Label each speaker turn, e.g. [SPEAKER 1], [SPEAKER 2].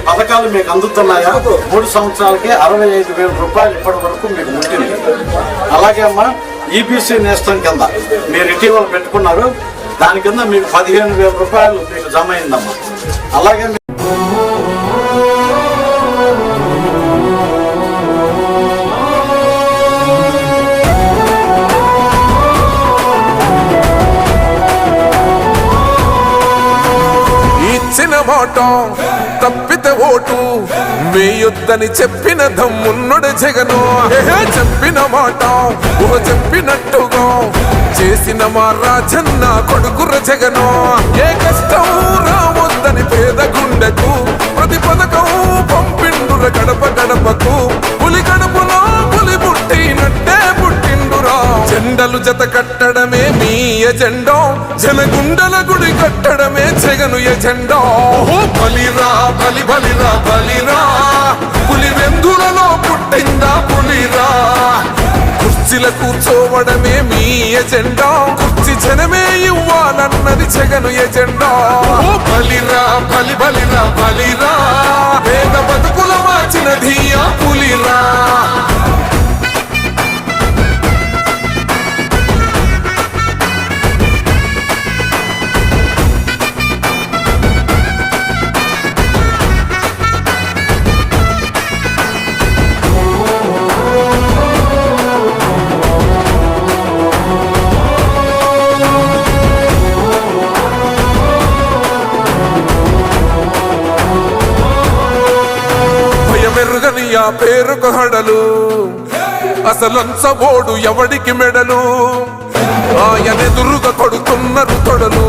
[SPEAKER 1] పథకాలు మీకు అందుతున్నాయా? 3 సంవత్సరాలకి 65,000 రూపాయలు ఇప్పటి వరకు మీకు ముట్టింది. అలాగే అమ్మా ఈబీసీ నేస్తం కింద మీరు ఇటీవల పెట్టుకున్నారు, దాని కింద మీకు 15,000 రూపాయలు మీకు జమ అయిందమ్మా. అలాగే
[SPEAKER 2] మాట తప్పితే ఓటు వేయొద్దని చెప్పిన దమ్మున్నడు జగను. చెప్పిన మాట చెప్పినట్టుగా చేసిన మా రాజన్న కొడుకుర జగను. ఏ కష్టం రావద్దని పేద గుండెకు ప్రతి పథకం పంపిండుర గడప గడపకు. పులి గడపలో పులి పుట్టినట్టే పుట్టిండురా. జెండలు జత కట్టడమే మీ ఎజెండా, జనగుండల గుడి కట్టడమే జగను ఎజెండా. బలిరా బలి బలిరా బలిరా, పులి వెందులలో పుట్టిందా పులిరా. కుర్చీల కూర్చోవడమే మీ ఎజెండా, కుర్చీ జనమే ఇవ్వాలన్నది జగను ఎజెండా. బలిరా బలి బలిరా బలిరా, పేద బతుకుల మార్చినది ఆ పులిరా. మెరుగని ఆ పేరుకు హడలు, అసలంచబోడు ఎవడికి మెడలు. ఆయనెదురుగా కొడుతున్నారు తొడలు.